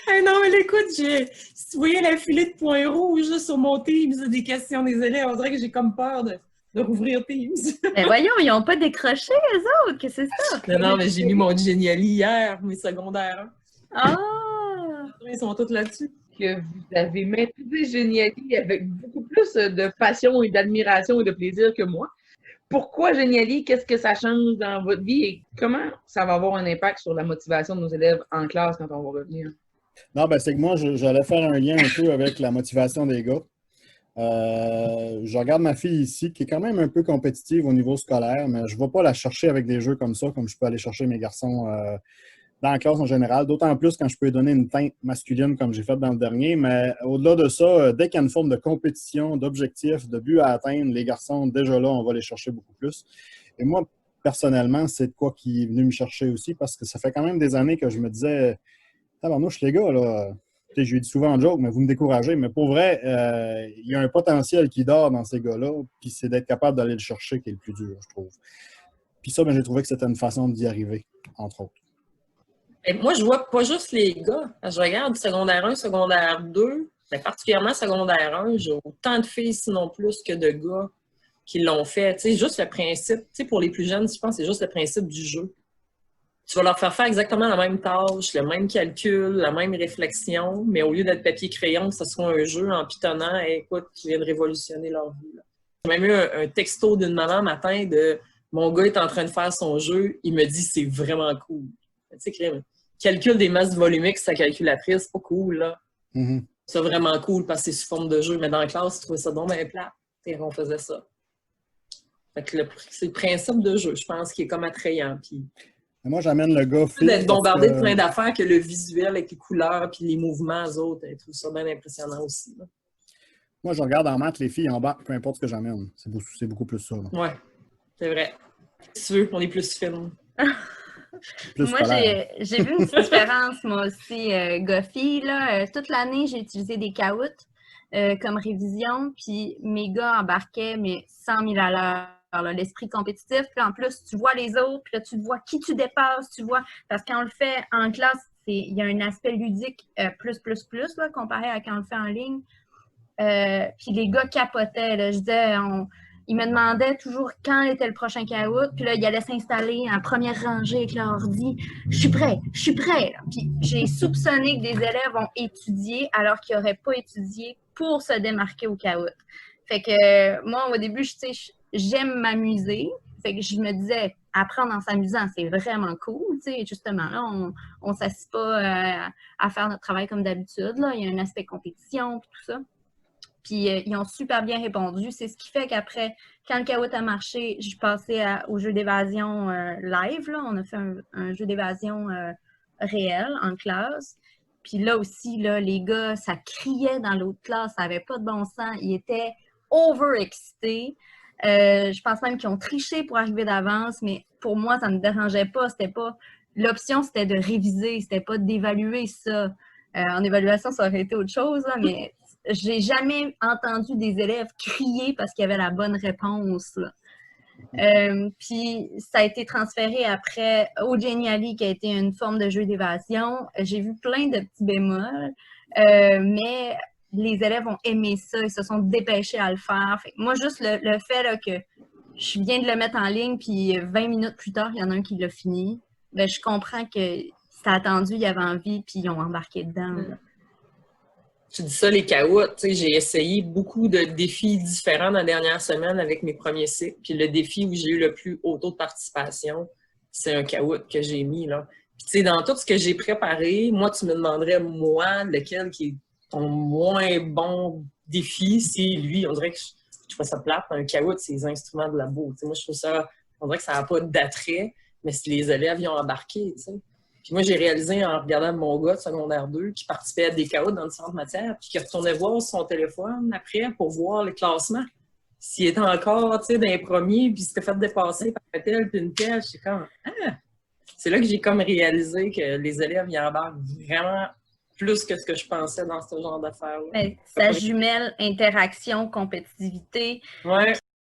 Hey, non, mais écoute, si vous voyez la filée de points rouges là, sur mon Teams, des questions des élèves, on dirait que j'ai comme peur de rouvrir Teams. Ben voyons, ils n'ont pas décroché, eux autres, que c'est ça? Non, non, mais j'ai mis mon Geniali hier, mes secondaires. Ah! Ils sont tous là-dessus. Que vous avez maîtrisé Geniali avec beaucoup plus de passion et d'admiration et de plaisir que moi. Pourquoi Geniali? Qu'est-ce que ça change dans votre vie et comment ça va avoir un impact sur la motivation de nos élèves en classe quand on va revenir? Non, ben c'est que moi, j'allais faire un lien un peu avec la motivation des gars. Je regarde ma fille ici, qui est quand même un peu compétitive au niveau scolaire, mais je ne vais pas la chercher avec des jeux comme ça, comme je peux aller chercher mes garçons dans la classe en général, d'autant plus quand je peux lui donner une teinte masculine comme j'ai fait dans le dernier. Mais au-delà de ça, dès qu'il y a une forme de compétition, d'objectif, de but à atteindre, les garçons, déjà là, on va les chercher beaucoup plus. Et moi, personnellement, c'est de quoi qui est venu me chercher aussi, parce que ça fait quand même des années que je me disais, tabarnouche, les gars, là, je lui dis souvent en joke, mais vous me découragez. Mais pour vrai, il y a un potentiel qui dort dans ces gars-là, puis c'est d'être capable d'aller le chercher qui est le plus dur, je trouve. Puis ça, ben, j'ai trouvé que c'était une façon d'y arriver, entre autres. Et moi, je vois pas juste les gars. Quand je regarde secondaire 1, secondaire 2, ben, particulièrement secondaire 1, j'ai autant de filles, sinon plus, que de gars qui l'ont fait. Tu sais, juste le principe, tu sais, pour les plus jeunes, je pense que c'est juste le principe du jeu. Tu vas leur faire exactement la même tâche, le même calcul, la même réflexion, mais au lieu d'être papier-crayon, que ce soit un jeu en pitonnant, hey, écoute, tu viens de révolutionner leur vie. J'ai même eu un texto d'une maman matin de mon gars est en train de faire son jeu, il me dit c'est vraiment cool. Tu sais, calcul des masses volumiques sur sa calculatrice, c'est pas cool, là. Mm-hmm. C'est vraiment cool parce que c'est sous forme de jeu, mais dans la classe, tu trouvais ça donc bien plat. On faisait ça. Fait que c'est le principe de jeu, je pense, qui est comme attrayant. Puis moi, j'amène le gars fille. d'être bombardé de plein d'affaires que le visuel avec les couleurs puis les mouvements, eux autres, je trouve ça bien impressionnant aussi. Là. Moi, je regarde en maths les filles en bas, peu importe ce que j'amène. C'est beaucoup plus ça. Là. Ouais, c'est vrai. Si tu veux, on est plus fine. Moi, j'ai vu une petite différence, moi aussi, Goffy. Toute l'année, j'ai utilisé des caoutes comme révision, puis mes gars embarquaient, mais 100 000 à l'heure. L'esprit compétitif, puis en plus, tu vois les autres, puis là, tu vois qui tu dépasses, tu vois, parce que quand on le fait en classe, il y a un aspect ludique plus, là, comparé à quand on le fait en ligne. Puis les gars capotaient, là, je disais, ils me demandaient toujours quand était le prochain caout, puis là, ils allaient s'installer en première rangée avec leur ordi. Je suis prêt. Puis j'ai soupçonné que des élèves ont étudié alors qu'ils n'auraient pas étudié pour se démarquer au caout. Fait que moi, au début, j'aime m'amuser. Fait que je me disais, apprendre en s'amusant, c'est vraiment cool. T'sais. Justement, là, on ne s'assied pas à faire notre travail comme d'habitude. Là. Il y a un aspect compétition et tout ça. Puis ils ont super bien répondu. C'est ce qui fait qu'après, quand le caout a marché, je passais au jeu d'évasion live. Là. On a fait un jeu d'évasion réel en classe. Puis là aussi, là, les gars, ça criait dans l'autre classe. Ça n'avait pas de bon sens. Ils étaient overexcités. Je pense même qu'ils ont triché pour arriver d'avance. Mais pour moi, ça ne me dérangeait pas. L'option, c'était de réviser. C'était pas d'évaluer ça. En évaluation, ça aurait été autre chose. Là, mais j'ai jamais entendu des élèves crier parce qu'il y avait la bonne réponse. Puis ça a été transféré après au Geniali, qui a été une forme de jeu d'évasion. J'ai vu plein de petits bémols, mais les élèves ont aimé ça, ils se sont dépêchés à le faire. Fait que moi, juste le fait là, que je viens de le mettre en ligne, puis 20 minutes plus tard, il y en a un qui l'a fini, ben, je comprends que c'était attendu, il y avait envie, puis ils ont embarqué dedans. Là. Tu dis ça, les caouts, tu sais, j'ai essayé beaucoup de défis différents dans la dernière semaine avec mes premiers cycles. Puis le défi où j'ai eu le plus haut taux de participation, c'est un caout que j'ai mis, là. Puis tu sais, dans tout ce que j'ai préparé, moi, tu me demanderais, moi, lequel qui est ton moins bon défi, c'est lui. On dirait que je trouve ça plate. Un caout, c'est les instruments de labo. Tu sais, moi, je trouve ça, on dirait que ça n'a pas d'attrait, mais si les élèves y ont embarqué, tu sais. Puis moi, j'ai réalisé en regardant mon gars de secondaire 2 qui participait à des caouts dans différentes matières, puis qui retournait voir son téléphone après pour voir le classement. S'il était encore, tu sais, dans les premiers, puis s'était fait dépasser par un tel puis une telle, j'étais comme, ah! C'est là que j'ai comme réalisé que les élèves y embarquent vraiment plus que ce que je pensais dans ce genre d'affaires-là. Ça jumelle interaction, compétitivité. Ouais.